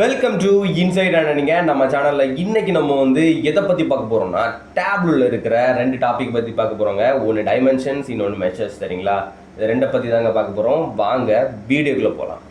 Welcome to inside அண்ணனிங்க. நம்ம சேனலில் இன்னைக்கு நம்ம எதை பற்றி பார்க்க போகிறோம்னா டேப்ல இருக்கிற ரெண்டு டாபிக் பற்றி பார்க்க போகிறோங்க. ஒன்று டைமென்ஷன்ஸ், இன்னொன்று மெஷர்ஸ். சரிங்களா? இது ரெண்டை பற்றி தாங்க பார்க்க போகிறோம். வாங்க வீடியோக்குள்ளே போகலாம்.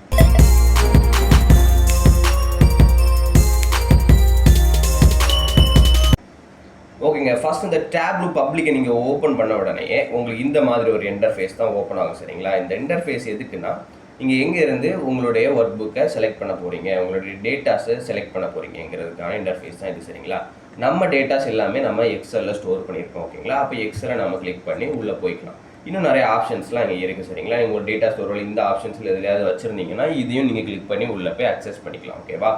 ஓகேங்க, ஃபர்ஸ்ட் இந்த டேப்லு பப்ளிக்கை நீங்கள் ஓப்பன் பண்ண உடனே உங்களுக்கு இந்த மாதிரி ஒரு இன்டர்ஃபேஸ் தான் ஓப்பன் ஆகும். சரிங்களா? இந்த இன்டர்ஃபேஸ் எதுக்குன்னா, நீங்கள் எங்கேருந்து உங்களுடைய ஒர்க் புக்கை செலக்ட் பண்ண போகிறீங்க, உங்களுடைய டேட்டாஸை செலக்ட் பண்ண போகிறீங்கிறதுக்கான இன்டர்ஃபேஸ் தான் இது. சரிங்களா? நம்ம டேட்டாஸ் எல்லாமே நம்ம எக்ஸலில் ஸ்டோர் பண்ணியிருக்கோம். ஓகேங்களா? அப்போ எக்ஸலை நம்ம கிளிக் பண்ணி உள்ளே போய்க்கலாம். இன்னும் நிறைய ஆப்ஷன்ஸ்லாம் இங்கே இருக்குது. சரிங்களா? நீங்கள் ஒரு டேட்டா ஸ்டோர் இந்த ஆப்ஷன்ஸில் எதுலையாவது வச்சுருந்தீங்கன்னா இதையும் நீங்கள் கிளிக் பண்ணி உள்ளே போய் அக்சஸ் பண்ணிக்கலாம். ஓகேவா?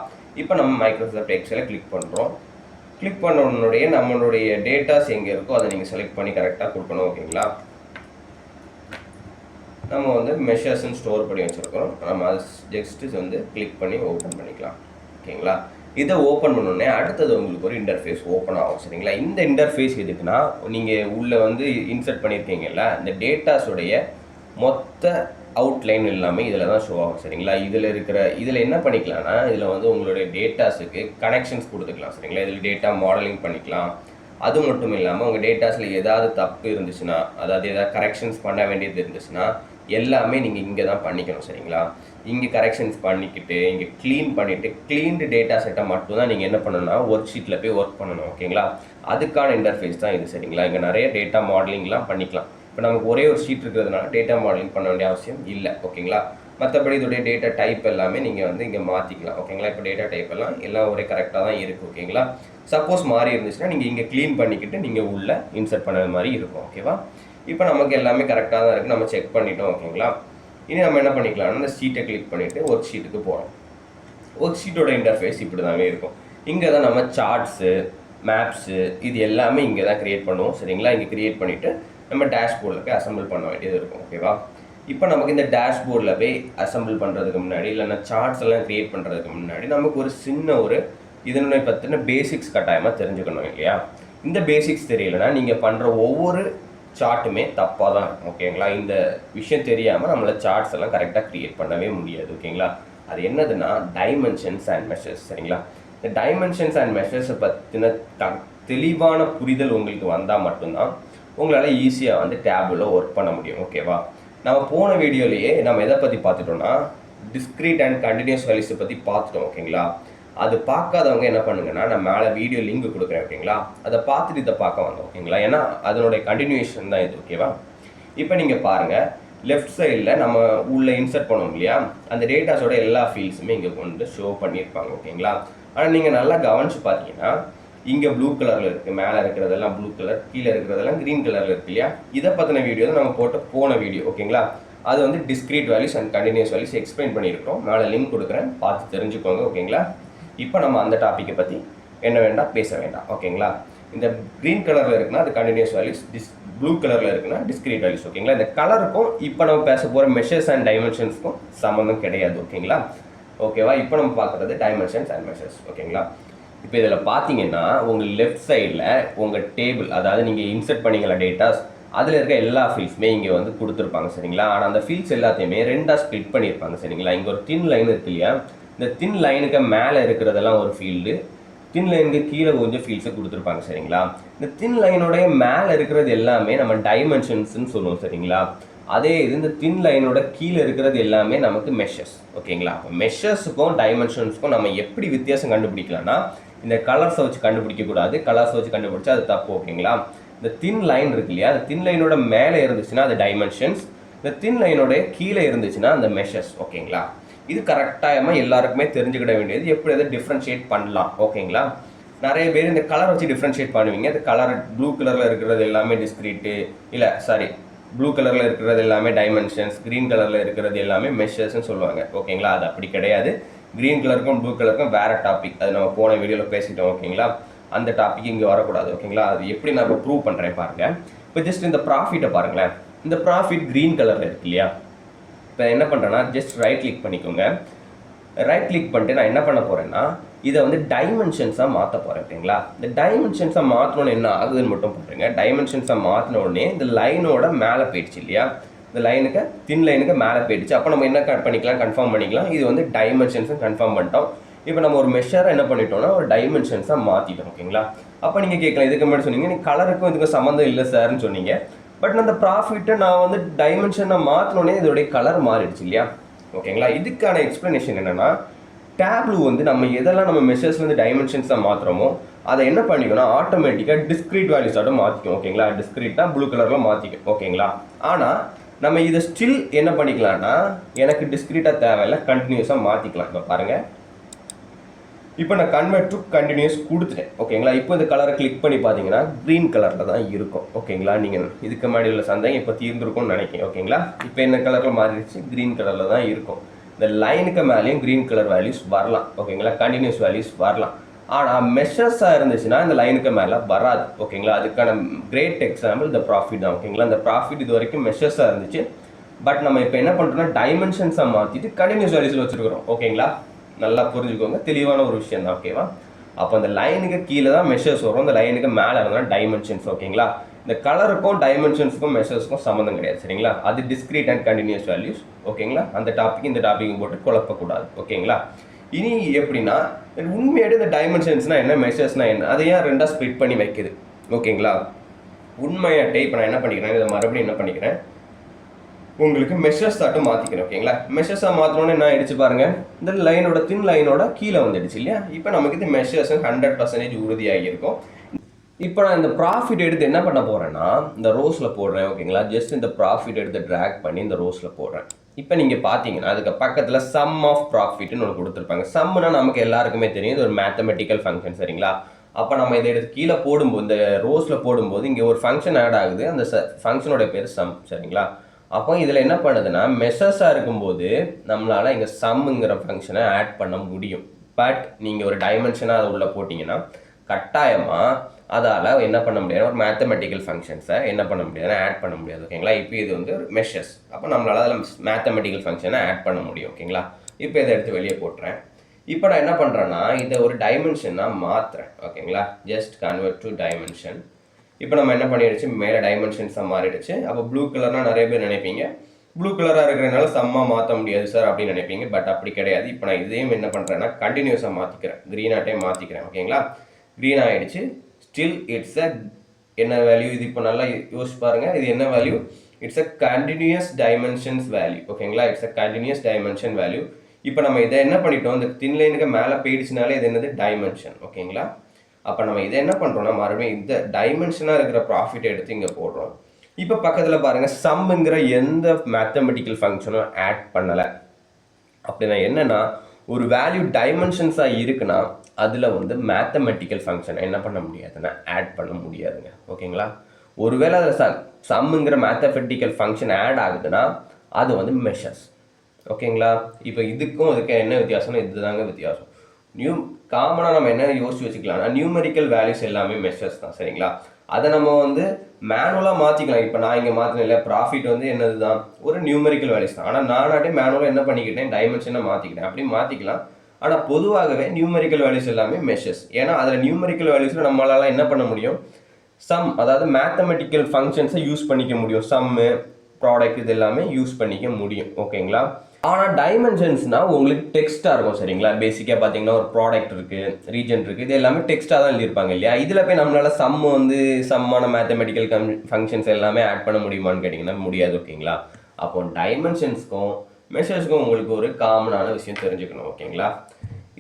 இப்போ நம்ம மைக்ரோசாஃப்ட் எக்ஸலை கிளிக் பண்ணுறோம். கிளிக் பண்ண நம்மளுடைய டேட்டாஸ் எங்கே இருக்கோ அதை நீங்கள் செலக்ட் பண்ணி கரெக்டாக கொடுக்கணும். ஓகேங்களா? நம்ம மெஷர்ஸ்ன்னு ஸ்டோர் பண்ணி வச்சுருக்கோம். நம்ம அது ஜஸ்ட்டு கிளிக் பண்ணி ஓப்பன் பண்ணிக்கலாம். ஓகேங்களா? இதை ஓப்பன் பண்ணோடனே அடுத்தது உங்களுக்கு ஒரு இன்டர்ஃபேஸ் ஓப்பன் ஆகும். சரிங்களா? இந்த இன்டர்ஃபேஸ் எதுக்குன்னா, நீங்கள் உள்ளே இன்சர்ட் பண்ணியிருக்கீங்கல்ல, இந்த டேட்டாஸுடைய மொத்த அவுட்லைன் எல்லாமே இதில் தான் ஷோ ஆகும். சரிங்களா? இதில் என்ன பண்ணிக்கலாம்னா, இதில் உங்களுடைய டேட்டாஸுக்கு கனெக்ஷன்ஸ் கொடுத்துக்கலாம். சரிங்களா? இதில் டேட்டா மாடலிங் பண்ணிக்கலாம். அது மட்டும் இல்லாமல் உங்கள் டேட்டாஸில் ஏதாவது தப்பு இருந்துச்சுன்னா, அதாவது ஏதாவது கரெக்ஷன்ஸ் பண்ண வேண்டியது இருந்துச்சுன்னா எல்லாமே நீங்கள் இங்கே தான் பண்ணிக்கணும். சரிங்களா? இங்கே கரெக்ஷன்ஸ் பண்ணிக்கிட்டு இங்கே க்ளீன் பண்ணிவிட்டு க்ளீன்டு டேட்டா செட்டை மட்டும் தான் நீங்கள் என்ன பண்ணணும்னா ஒர்க் ஷீட்டில் போய் ஒர்க் பண்ணணும். ஓகேங்களா? அதுக்கான இன்டர்ஃபேஸ் தான் இது. சரிங்களா? இங்கே நிறைய டேட்டா மாடலிங்லாம் பண்ணிக்கலாம். இப்போ நமக்கு ஒரே ஒரு ஷீட் இருக்கிறதுனால டேட்டா மாடலிங் பண்ண வேண்டிய அவசியம் இல்லை. ஓகேங்களா? மற்றபடி இதோடைய டேட்டா டைப் எல்லாமே நீங்கள் இங்கே மாற்றிக்கலாம். ஓகேங்களா? இப்போ டேட்டா டைப் எல்லாம் ஒரே கரெக்டாக தான் இருக்குது. ஓகேங்களா? சப்போஸ் மாறி இருந்துச்சுன்னா நீங்கள் இங்கே க்ளீன் பண்ணிக்கிட்டு நீங்கள் உள்ளே இன்சர்ட் பண்ண மாதிரி இருக்கும். ஓகேவா? இப்போ நமக்கு எல்லாமே கரெக்டாக தான் இருக்குது. நம்ம செக் பண்ணிட்டோம். ஓகேங்களா? இனி நம்ம என்ன பண்ணிக்கலாம்னா, இந்த ஷீட்டை கிளிக் பண்ணிவிட்டு ஒர்க் ஷீட்டுக்கு போகிறோம். ஒர்க் ஷீட்டோட இன்டர்ஃபேஸ் இப்படி தாங்க இருக்கும். இங்கே தான் நம்ம சார்ட்ஸு, மேப்ஸு இது எல்லாமே இங்கே தான் க்ரியேட் பண்ணுவோம். சரிங்களா? இங்கே க்ரியேட் பண்ணிவிட்டு நம்ம டேஷ்போர்டில் போய் அசம்பிள் பண்ண வேண்டியது இருக்கும். ஓகேவா? இப்போ நமக்கு இந்த டேஷ்போர்டில் போய் அசம்பிள் பண்ணுறதுக்கு முன்னாடி, இல்லைன்னா சார்ட்ஸ் எல்லாம் க்ரியேட் பண்ணுறதுக்கு முன்னாடி நமக்கு ஒரு சின்ன இதனுடைய பற்றின பேசிக்ஸ் கட்டாயமாக தெரிஞ்சுக்கணும். இல்லையா? இந்த பேசிக்ஸ் தெரியலைன்னா நீங்கள் பண்ணுற ஒவ்வொரு சார்ட்டுமே தப்பாக தான் இருக்கும். ஓகேங்களா? இந்த விஷயம் தெரியாமல் நம்மளை சார்ட்ஸ் எல்லாம் கரெக்டாக க்ரியேட் பண்ணவே முடியாது. ஓகேங்களா? அது என்னதுன்னா டைமென்ஷன்ஸ் அண்ட் மெஷர்ஸ். சரிங்களா? இந்த டைமென்ஷன்ஸ் அண்ட் மெஷர்ஸை பற்றின தெளிவான புரிதல் உங்களுக்கு வந்தால் மட்டும்தான் உங்களால் ஈஸியாக டேபிளில் ஒர்க் பண்ண முடியும். ஓகேவா? நம்ம போன வீடியோலேயே நம்ம எதை பற்றி பார்த்துட்டோம்னா, டிஸ்க்ரீட் அண்ட் கண்டினியூஸ் வேல்யூஸை பற்றி பார்த்துட்டோம். ஓகேங்களா? அது பார்க்காதவங்க என்ன பண்ணுங்கன்னா, நான் மேலே வீடியோ லிங்க் கொடுக்குறேன். ஓகேங்களா? அதை பார்த்துட்டு இதை பார்க்க வந்தோம். ஓகேங்களா? ஏன்னா அதனுடைய கண்டினியூஷன் தான் இது. ஓகேவா? இப்போ நீங்கள் பாருங்கள், லெஃப்ட் சைடில் நம்ம உள்ளே இன்சர்ட் பண்ணோம் இல்லையா, அந்த டேட்டாஸோட எல்லா ஃபீல்ட்ஸுமே இங்கே ஷோ பண்ணியிருப்பாங்க. ஓகேங்களா? ஆனால் நீங்கள் நல்லா கவனித்து பார்த்தீங்கன்னா, இங்கே ப்ளூ கலரில் இருக்குது, மேலே இருக்கிறதெல்லாம் ப்ளூ கலர், கீழே இருக்கிறதெல்லாம் க்ரீன் கலரில் இருக்கு இல்லையா? இதை பற்றின வீடியோ தான் நம்ம போன வீடியோ. ஓகேங்களா? அது discrete values and continuous values explain பண்ணியிருக்கிறோம். மேலே லிங்க் கொடுக்குறேன், பார்த்து தெரிஞ்சுக்கோங்க. ஓகேங்களா? இப்போ நம்ம அந்த டாப்பிக்கை பற்றி என்ன வேண்டாம், பேச வேண்டாம். ஓகேங்களா? இந்த க்ரீன் கலரில் இருக்குன்னா அது கண்டினியூஸ் வேல்யூஸ், ப்ளூ கலரில் இருக்குன்னா டிஸ்க்ரீட் வேல்யூஸ். ஓகேங்களா? இந்த கலருக்கும் இப்போ நம்ம பேச போகிற மெஷர்ஸ் அண்ட் டைமென்ஷன்ஸ்க்கும் சம்மந்தம் கிடையாது. ஓகேங்களா? ஓகேவா? இப்போ நம்ம பார்க்குறது டைமென்ஷன்ஸ் அண்ட் மெஷர்ஸ். ஓகேங்களா? இப்போ இதில் பார்த்தீங்கன்னா உங்கள் லெஃப்ட் சைடில் உங்கள் டேபிள், அதாவது நீங்கள் இன்சர்ட் பண்ணிங்களா டேட்டாஸ், அதில் இருக்க எல்லா ஃபீல்ட்ஸுமே இங்கே கொடுத்துருப்பாங்க. சரிங்களா? ஆனால் அந்த ஃபீல்ட்ஸ் எல்லாத்தையுமே ரெண்டாக ஸ்ப்ளிட் பண்ணியிருப்பாங்க. சரிங்களா? இங்கே ஒரு தின் லைன் இருக்கு இல்லையா, இந்த தின் லைனுக்கு மேலே இருக்கிறதெல்லாம் ஒரு ஃபீல்டு, தின் லைனுக்கு கீழே கொஞ்சம் ஃபீல்ட்ஸை கொடுத்துருப்பாங்க. சரிங்களா? இந்த தின் லைனோடைய மேலே இருக்கிறது எல்லாமே நம்ம டைமென்ஷன்ஸ்ன்னு சொல்லுவோம். சரிங்களா? அதே இந்த தின் லைனோட கீழே இருக்கிறது எல்லாமே நமக்கு மெஷர்ஸ். ஓகேங்களா? அப்போ மெஷர்ஸுக்கும் டைமென்ஷன்ஸுக்கும் நம்ம எப்படி வித்தியாசம் கண்டுபிடிக்கலாம்னா, இந்த கலர்ஸை வச்சு கண்டுபிடிக்கக்கூடாது. கலர்ஸை வச்சு கண்டுபிடிச்சா அது தப்பு. ஓகேங்களா? இந்த தின் லைன் இருக்கு இல்லையா, அந்த தின் லைனோட மேலே இருந்துச்சுன்னா அது டைமென்ஷன்ஸ், இந்த தின் லைனோட கீழே இருந்துச்சுன்னா அந்த மெஷர்ஸ். ஓகேங்களா? இது கரெக்டாக எல்லாருக்குமே தெரிஞ்சுக்கிட வேண்டியது, எப்படி அதை டிஃப்ரென்ஷியேட் பண்ணலாம். ஓகேங்களா? நிறைய பேர் இந்த கலர் வச்சு டிஃப்ரென்ஷியேட் பண்ணுவீங்க. இந்த கலர் ப்ளூ கலரில் இருக்கிறது எல்லாமே டிஸ்க்ரீட்டு, இல்லை சாரி, ப்ளூ கலரில் இருக்கிறது எல்லாமே டைமென்ஷன்ஸ், க்ரீன் கலரில் இருக்கிறது எல்லாமே மெஷர்ஸ்ன்னு சொல்லுவாங்க. ஓகேங்களா? அது அப்படி கிடையாது. க்ரீன் கலருக்கும் ப்ளூ கலருக்கும் வேறு டாபிக், அது நம்ம போன வீடியோவில் பேசிட்டோம். ஓகேங்களா? அந்த டாபிக் இங்கே வரக்கூடாது. ஓகேங்களா? அது எப்படி நான் இப்போ ப்ரூவ் பண்ணுறேன் பாருங்கள். இப்போ ஜஸ்ட் இந்த ப்ராஃபிட்டை பாருங்களேன். இந்த ப்ராஃபிட் க்ரீன் கலரில் இருக்கு இல்லையா, இப்போ என்ன பண்ணுறேன்னா ஜஸ்ட் ரைட் கிளிக் பண்ணிக்கோங்க. ரைட் கிளிக் பண்ணிட்டு நான் என்ன பண்ண போகிறேன்னா, இதை டைமென்ஷன்ஸாக மாற்ற போகிறேன். ஓகேங்களா? இந்த டைமென்ஷன்ஸாக மாற்றணுன்னு என்ன ஆகுதுன்னு மட்டும் பாருங்கள். டைமென்ஷன்ஸாக மாற்றின உடனே இந்த லைனோட மேலே போயிடுச்சு இல்லையா, இந்த லைனுக்கு தின் லைனுக்கு மேலே போயிடுச்சு. அப்போ நம்ம என்ன பண்ணிக்கலாம், கன்ஃபார்ம் பண்ணிக்கலாம். இது டைமென்ஷன்ஸும் கன்ஃபார்ம் பண்ணிட்டோம். இப்போ நம்ம ஒரு மெஷரை என்ன பண்ணிட்டோம்னா ஒரு டைமென்ஷன்ஸாக மாற்றிட்டோம். ஓகேங்களா? அப்போ நீங்கள் கேட்கலாம், இதுக்கு முன்னாடி சொன்னீங்க நீ கலருக்கும் இதுக்கும் சம்மந்தம் இல்லை சார்ன்னு சொன்னீங்க. பட் அந்த ப்ராஃபிட்டை நான் வந்து டைமென்ஷனை மாற்றினோடனே இதோடைய கலர் மாறிடுச்சு இல்லையா? ஓகேங்களா? இதுக்கான எக்ஸ்ப்ளனேஷன் என்னென்னா, டேப்லூ வந்து நம்ம எதெல்லாம் நம்ம மெஷர்ஸ்லேருந்து டைமென்ஷன்ஸாக மாற்றுறோமோ அதை என்ன பண்ணிக்கணும், ஆட்டோமேட்டிக்காக டிஸ்க்ரீட் வேல்யூஸாக மாற்றிக்கும். ஓகேங்களா? டிஸ்க்ரீட்னா ப்ளூ கலரில் மாற்றிக்கும். ஓகேங்களா? ஆனால் நம்ம இதை ஸ்டில் என்ன பண்ணிக்கலாம்னா, எனக்கு டிஸ்க்ரீட்டாக தேவையில்லை, கண்டினியூஸாக மாற்றிக்கலாம். இப்போ பாருங்கள், இப்போ நான் கன்வெர்ட் டு கண்டினியூஸ் கொடுத்துட்டேன். ஓகேங்களா? இப்போ இந்த கலரை கிளிக் பண்ணி பார்த்தீங்கன்னா க்ரீன் கலரில் தான் இருக்கும். ஓகேங்களா? நீங்கள் இதுக்கு முன்னாடி உள்ள சந்தேகம் இப்போ தீர்ந்துருக்கும்னு நினைக்கிறேன். ஓகேங்களா? இப்போ என்ன கலரில் மாறிடுச்சு, க்ரீன் கலரில் தான் இருக்கும். இந்த லைனுக்கு மேலேயும் க்ரீன் கலர் வேல்யூஸ் வரலாம். ஓகேங்களா? கண்டினியூஸ் வேல்யூஸ் வரலாம். ஆனால் மெஷர்ஸாக இருந்துச்சுன்னா இந்த லைனுக்கு மேலே வராது. ஓகேங்களா? அதுக்கான கிரேட் எக்ஸாம்பிள் இந்த ப்ராஃபிட் தான். ஓகேங்களா? இந்த ப்ராஃபிட் இது வரைக்கும் மெஷர்ஸாக இருந்துச்சு. பட் நம்ம இப்போ என்ன பண்ணுறோம்னா டைமென்ஷன்ஸாக மாற்றிட்டு கண்டினியூஸ் வேல்யூஸில் வச்சுருக்கிறோம். ஓகேங்களா? நல்லா புரிஞ்சுக்கோங்க, தெளிவான ஒரு விஷயம் தான். ஓகேவா? அப்போ அந்த லைனுக்கு கீழே தான் மெஷர்ஸ் வரும், இந்த லைனுக்கு மேலே இருந்தால் டைமென்ஷன்ஸ். ஓகேங்களா? இந்த கலருக்கும் டைமென்ஷன்ஸுக்கும் மெஷர்ஸுக்கும் சம்மந்தம் கிடையாது. சரிங்களா? அது டிஸ்க்ரீட் அண்ட் கண்டினியூஸ் வேல்யூஸ். ஓகேங்களா? அந்த டாபிக் இந்த டாபிக் போட்டு குழப்பக்கூடாது. ஓகேங்களா? இனி எப்படின்னா, உண்மையோட இந்த டைமென்ஷன்ஸ்னால் என்ன, மெஷர்ஸ்னால் என்ன, அதை ஏன் ரெண்டாக ஸ்ப்ளிட் பண்ணி வைக்குது? ஓகேங்களா? உண்மையாட்டே இப்போ நான் என்ன பண்ணிக்கிறேன், இதை மறுபடியும் என்ன பண்ணிக்கிறேன், உங்களுக்கு மெஷர்ஸ் தாட்டும் மாற்றிக்கிறேன். ஓகேங்களா? மெஷர்ஸாக மாற்றணுன்னு என்ன ஆயிடுச்சு பாருங்கள், இந்த லைனோட தின் லைனோட கீழே வந்துடுச்சு இல்லையா? இப்போ நமக்கு இது மெஷர்ஸ் 100% உறுதியாகி இருக்கும். இப்போ நான் இந்த ப்ராஃபிட் எடுத்து என்ன பண்ண போகிறேன்னா, இந்த ரோஸில் போடுறேன். ஓகேங்களா? ஜஸ்ட் இந்த ப்ராஃபிட் எடுத்து ட்ராக் பண்ணி இந்த ரோஸில் போடுறேன். இப்போ நீங்கள் பார்த்தீங்கன்னா அதுக்கு பக்கத்தில் சம் ஆஃப் ப்ராஃபிட்னு ஒன்று கொடுத்துருப்பாங்க. சம்னா நமக்கு எல்லாருக்குமே தெரியும், இது ஒரு மேத்தமெட்டிக்கல் ஃபங்க்ஷன். சரிங்களா? அப்போ நம்ம இதை எடுத்து கீழே போடும்போது, இந்த ரோஸில் போடும்போது இங்கே ஒரு ஃபங்க்ஷன் ஆட் ஆகுது. அந்த ஃபங்க்ஷனோட பேர் சம். சரிங்களா? அப்போ இதில் என்ன பண்ணுதுன்னா, மெஷர்ஸாக இருக்கும்போது நம்மளால் இங்கே சம்முங்கிற ஃபங்க்ஷனை ஆட் பண்ண முடியும். பட் நீங்கள் ஒரு டைமென்ஷனாக அதை உள்ளே போட்டிங்கன்னா கட்டாயமாக அதால் என்ன பண்ண முடியாது, ஒரு மேத்தமெட்டிக்கல் ஃபங்க்ஷன்ஸை என்ன பண்ண முடியாது, ஆட் பண்ண முடியாது. ஓகேங்களா? இப்போ இது வந்து ஒரு மெஷர்ஸ், அப்போ நம்மளால் அதில் மேத்தமெட்டிக்கல் ஃபங்க்ஷனை ஆட் பண்ண முடியும். ஓகேங்களா? இப்போ இதை எடுத்து வெளியே போட்டுறேன். இப்போ நான் என்ன பண்ணுறேன்னா, இதை ஒரு டைமென்ஷனாக மாற்றுறேன். ஓகேங்களா? Just convert to dimension. இப்போ நம்ம என்ன பண்ணிடுச்சு, மேலே டைமென்ஷன்ஸாக மாறிடுச்சு. அப்போ ப்ளூ கலர்னால் நிறைய பேர் நினைப்பீங்க, ப்ளூ கலராக இருக்கிறதுனால சம்மாக மாற்ற முடியாது சார் அப்படின்னு நினைப்பீங்க. பட் அப்படி கிடையாது. இப்போ நான் இதையும் என்ன பண்ணுறேன்னா கண்டினியூஸாக மாற்றிக்கிறேன், க்ரீனாட்டையும் மாற்றிக்கிறேன். ஓகேங்களா? க்ரீன் ஆகிடுச்சு. ஸ்டில் இட்ஸ் அ என்ன வேல்யூ, இது இப்போ நல்லா யோசிச்சு பாருங்கள், இது என்ன value, it's a continuous dimensions value. ஓகேங்களா? It's a continuous dimension value. இப்போ நம்ம இதை என்ன பண்ணிட்டோம், இந்த தின் லைனுக்கு மேலே போயிடுச்சுனாலே இது என்னது, டைமென்ஷன். ஓகேங்களா? அப்போ நம்ம இதை என்ன பண்ணுறோம்னா மறுபடியும் இந்த டைமென்ஷனாக இருக்கிற ப்ராஃபிட் எடுத்து இங்கே போடுறோம். இப்போ பக்கத்தில் பாருங்கள், சம்ங்கிற எந்த மேத்தமெட்டிக்கல் ஃபங்க்ஷனும் ஆட் பண்ணலை. அப்படின்னா என்னென்னா, ஒரு வேல்யூ டைமென்ஷன்ஸாக இருக்குன்னா அதில் வந்து மேத்தமெட்டிக்கல் ஃபங்க்ஷனை என்ன பண்ண முடியாதுன்னா ஆட் பண்ண முடியாதுங்க. ஓகேங்களா? ஒருவேளை அதில் சம்ங்கிற மேத்தமெட்டிக்கல் ஃபங்க்ஷன் ஆட் ஆகுதுன்னா அது வந்து மெஷர்ஸ். ஓகேங்களா? இப்போ இதுக்கும் அதுக்கு என்ன வித்தியாசம்னா இதுதாங்க வித்தியாசம். காமனாக நம்ம என்ன யோசிச்சு வச்சுக்கலாம்னா, நியூமெரிக்கல் வேல்யூஸ் எல்லாமே மெஷர்ஸ் தான். சரிங்களா? அதை நம்ம வந்து மேனுவலாக மாற்றிக்கலாம். இப்போ நான் இங்கே மாற்றினேன் இல்லை, ப்ராஃபிட் வந்து என்னது தான், ஒரு நியூமெரிக்கல் வேல்யூஸ் தான். ஆனால் நானாட்டே மேனுவலாக என்ன பண்ணிக்கிட்டேன், டைமென்ஷனை மாற்றிக்கிட்டேன். அப்படி மாற்றிக்கலாம். ஆனால் பொதுவாகவே நியூமெரிக்கல் வேல்யூஸ் எல்லாமே மெஷர்ஸ். ஏன்னா அதில் நியூமெரிக்கல் வேல்யூஸில் நம்மளால் என்ன பண்ண முடியும், சம், அதாவது மேத்தமெட்டிக்கல் ஃபங்க்ஷன்ஸை யூஸ் பண்ணிக்க முடியும். சம்மு, ப்ராடக்ட், இது எல்லாமே யூஸ் பண்ணிக்க முடியும். ஓகேங்களா? ஆனால் டைமென்ஷன்ஸ்னால் உங்களுக்கு டெக்ஸ்ட்டாக இருக்கும். சரிங்களா? பேசிக்காக பார்த்தீங்கன்னா ஒரு ப்ராடக்ட் இருக்குது, ரீஜன் இருக்குது, இது எல்லாமே டெக்ஸ்ட்டாக தான் எழுதியிருப்பாங்க இல்லையா? இதில் போய் நம்மளால் சம் வந்து சம்மான மேத்தமெட்டிக்கல் ஃபங்க்ஷன்ஸ் எல்லாமே ஆட் பண்ண முடியுமான்னு கேட்டிங்கன்னா முடியாது. ஓகேங்களா? அப்போ டைமென்ஷன்ஸ்க்கும் மெஷர்ஸ்க்கும் உங்களுக்கு ஒரு காமனான விஷயம் தெரிஞ்சுக்கணும். ஓகேங்களா?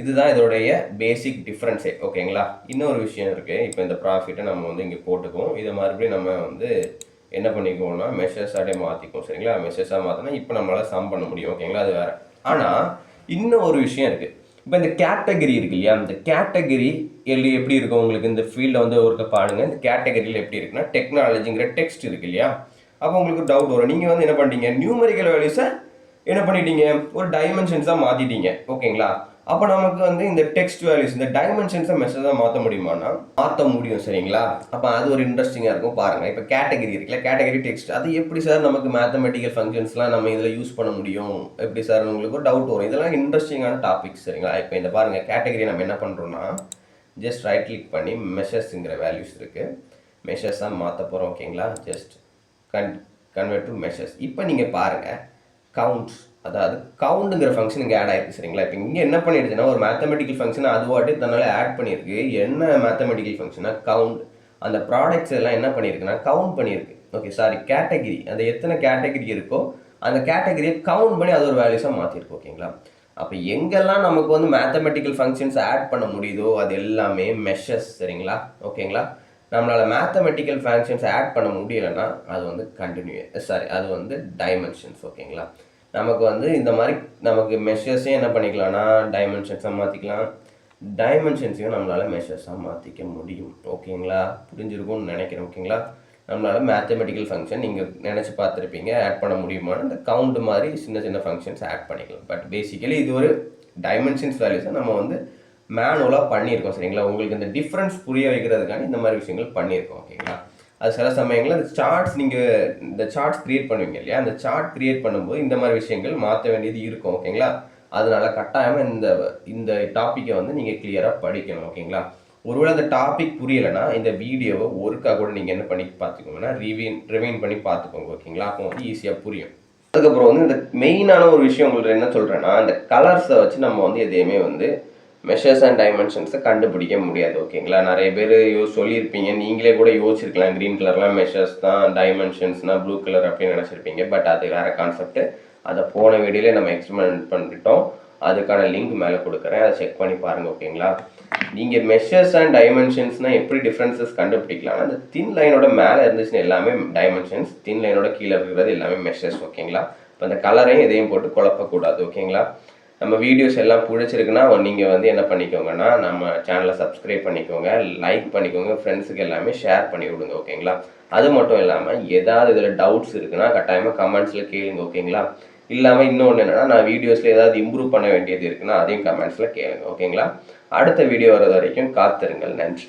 இதுதான் இதோடைய பேசிக் டிஃப்ரென்ஸே. ஓகேங்களா? இன்னொரு விஷயம் இருக்குது. இப்போ இந்த ப்ராஃபிட்டை நம்ம வந்து இங்கே போட்டுக்குவோம். இதை மறுபடியும் நம்ம வந்து என்ன பண்ணிக்குவோம்னா மெஷர்ஸாகவே மாற்றிக்குவோம். சரிங்களா? மெஷர்ஸாக மாற்றினா இப்போ நம்மளால் சம் பண்ண முடியும். ஓகேங்களா? அது வேறு. ஆனால் இன்னும் ஒரு விஷயம் இருக்குது. இப்போ இந்த கேட்டகரி இருக்கு இல்லையா, இந்த கேட்டகரி எப்படி இருக்கும் உங்களுக்கு, இந்த ஃபீல்டில் வந்து ஒரு பாருங்க, இந்த கேட்டகரியில் எப்படி இருக்குன்னா, டெக்னாலஜிங்கிற டெக்ஸ்ட் இருக்கு இல்லையா? அப்போ உங்களுக்கு டவுட் வரும். நீங்கள் வந்து என்ன பண்ணிட்டீங்க, நியூமெரிக்கல் வேல்யூஸை என்ன பண்ணிட்டீங்க, ஒரு டைமென்ஷன்ஸாக மாற்றிட்டீங்க. ஓகேங்களா? அப்போ நமக்கு வந்து இந்த டெக்ஸ்ட் வேல்யூஸ், இந்த டைமென்ஷன்ஸை மெஷர்ஸாக மாற்ற முடியுமானா மாற்ற முடியும். சரிங்களா? அப்போ அது ஒரு இன்ட்ரெஸ்டிங்காக இருக்கும். பாருங்கள், இப்போ கேட்டகரி இருக்குல்ல, கேட்டகரி டெக்ஸ்ட், அது எப்படி சார் நமக்கு மேத்தமெட்டிக்கல் ஃபங்க்ஷன்ஸ்லாம் நம்ம இதில் யூஸ் பண்ண முடியும், எப்படி சார் உங்களுக்கு ஒரு டவுட் வரும். இதெல்லாம் இன்ட்ரெஸ்டிங்கான டாபிக்ஸ். சரிங்களா? இப்போ இந்த பாருங்கள், கேட்டகரி நம்ம என்ன பண்ணுறோம்னா ஜஸ்ட் ரைட் கிளிக் பண்ணி மெஷர்ஸுங்கிற வேல்யூஸ் இருக்குது, மெஷர்ஸாக மாற்ற போகிறோம். ஓகேங்களா? Just convert to measures. இப்போ நீங்கள் பாருங்கள், கவுண்ட்ஸ் அதாவது கவுண்டுங்கிற ஃபங்க்ஷன் இங்கே ஆட் ஆயிருக்கு சரிங்களா. இப்போ இங்கே என்ன பண்ணிடுச்சுன்னா ஒரு மேத்தமெட்டிக்கல் ஃபங்க்ஷன் அதுவாட்டி தன்னால ஆட் பண்ணியிருக்கு. என்ன மேத்தமெட்டிக்கல் ஃபங்க்ஷனா கவுண்ட். அந்த ப்ராடக்ட்ஸ் எல்லாம் என்ன பண்ணியிருக்குன்னா கவுண்ட் பண்ணியிருக்கு. ஓகே சாரி, கேட்டகிரி, அந்த எத்தனை கேட்டகிரி இருக்கோ அந்த கேட்டகிரியை கவுண்ட் பண்ணி அது ஒரு வேல்யூஸாக மாற்றிருக்கு. ஓகேங்களா. அப்போ எங்கெல்லாம் நமக்கு வந்து மேத்தமெட்டிக்கல் ஃபங்க்ஷன்ஸ் ஆட் பண்ண முடியுதோ அது எல்லாமே மெஷர்ஸ் சரிங்களா. ஓகேங்களா. நம்மளால் மேத்தமெட்டிக்கல் ஃபங்க்ஷன்ஸ் ஆட் பண்ண முடியலைன்னா அது வந்து அது வந்து டைமென்ஷன்ஸ். ஓகேங்களா. நமக்கு வந்து இந்த மாதிரி நமக்கு மெஷர்ஸையும் என்ன பண்ணிக்கலாம்னா டைமென்ஷன்ஸாக மாற்றிக்கலாம், டைமென்ஷன்ஸையும் நம்மளால் மெஷர்ஸாக மாற்றிக்க முடியும். ஓகேங்களா. புரிஞ்சிருக்கும்னு நினைக்கிறேன். ஓகேங்களா. நம்மளால் மேத்தமெட்டிக்கல் ஃபங்க்ஷன் நீங்கள் நினச்சி பார்த்துருப்பீங்க ஆட் பண்ண முடியுமான்னு. இந்த கவுண்ட் மாதிரி சின்ன சின்ன ஃபங்க்ஷன்ஸ் ஆட் பண்ணிக்கலாம். பட் பேசிக்கலி இது ஒரு டைமென்ஷன்ஸ் வேல்யூஸை நம்ம வந்து மேனுவலாக பண்ணியிருக்கோம் சரிங்களா. உங்களுக்கு இந்த டிஃப்ரென்ஸ் புரிய வைக்கிறதுக்கான இந்த மாதிரி விஷயங்கள் பண்ணியிருக்கோம். ஓகேங்களா. அது சில சமயங்களில் அந்த சார்ட்ஸ் நீங்கள் இந்த சார்ட்ஸ் க்ரியேட் பண்ணுவீங்க இல்லையா, அந்த சார்ட் க்ரியேட் பண்ணும்போது இந்த மாதிரி விஷயங்கள் மாற்ற வேண்டியது இருக்கும். ஓகேங்களா. அதனால கட்டாயமாக இந்த டாப்பிக்கை வந்து நீங்கள் கிளியராக படிக்கணும். ஓகேங்களா. ஒருவேளை அந்த டாபிக் புரியலைன்னா இந்த வீடியோவை ஒருக்கா கூட நீங்கள் என்ன பண்ணி பார்த்துக்கோங்கன்னா ரிவைன் பண்ணி பார்த்துக்கோங்க. ஓகேங்களா. அப்போ வந்து ஈஸியாக புரியும். அதுக்கப்புறம் வந்து இந்த மெயினான ஒரு விஷயம் உங்களுக்கு என்ன சொல்கிறேன்னா, இந்த கலர்ஸை வச்சு நம்ம வந்து எதையுமே வந்து மெஷர்ஸ் அண்ட் டைமென்ஷன்ஸை கண்டுபிடிக்க முடியாது. ஓகேங்களா. நிறைய பேர் சொல்லியிருப்பீங்க, நீங்களே கூட யோசிச்சிருக்கலாம், க்ரீன் கலர்லாம் மெஷர்ஸ் தான், டைமென்ஷன்ஸ்னால் ப்ளூ கலர் அப்படின்னு நினச்சிருப்பீங்க. பட் அது வேறு கான்செப்ட். அதை போன வீடியோலே நம்ம எக்ஸ்பிளைன் பண்ணிட்டோம். அதுக்கான லிங்க் மேலே கொடுக்குறேன், அதை செக் பண்ணி பாருங்கள். ஓகேங்களா. நீங்கள் மெஷர்ஸ் அண்ட் டைமென்ஷன்ஸ்னால் எப்படி டிஃப்ரென்சஸ் கண்டுபிடிக்கலாம்னா, அந்த தின் லைனோட மேலே இருந்துச்சுன்னா எல்லாமே டைமென்ஷன்ஸ், தின் லைனோட கீழே இருக்கிறது எல்லாமே மெஷர்ஸ். ஓகேங்களா. இப்போ அந்த கலரையும் எதையும் போட்டு குழப்பக்கூடாது. ஓகேங்களா. நம்ம வீடியோஸ் எல்லாம் பிடிச்சிருக்குன்னா நீங்கள் வந்து என்ன பண்ணிக்கோங்கன்னா நம்ம சேனலை சப்ஸ்கிரைப் பண்ணிக்கோங்க, லைக் பண்ணிக்கோங்க, ஃப்ரெண்ட்ஸுக்கு எல்லாமே ஷேர் பண்ணி விடுங்க. ஓகேங்களா. அது மட்டும் இல்லாமல் ஏதாவது இதில் டவுட்ஸ் இருக்குன்னா கட்டாயமாக கமெண்ட்ஸில் கேளுங்க. ஓகேங்களா. இல்லாமல் இன்னொன்று என்னென்னா, நான் வீடியோஸில் ஏதாவது இம்ப்ரூவ் பண்ண வேண்டியது இருக்குன்னா அதையும் கமெண்ட்ஸில் கேளுங்க. ஓகேங்களா. அடுத்த வீடியோ வர்றது வரைக்கும் காத்திருங்கள். நன்றி.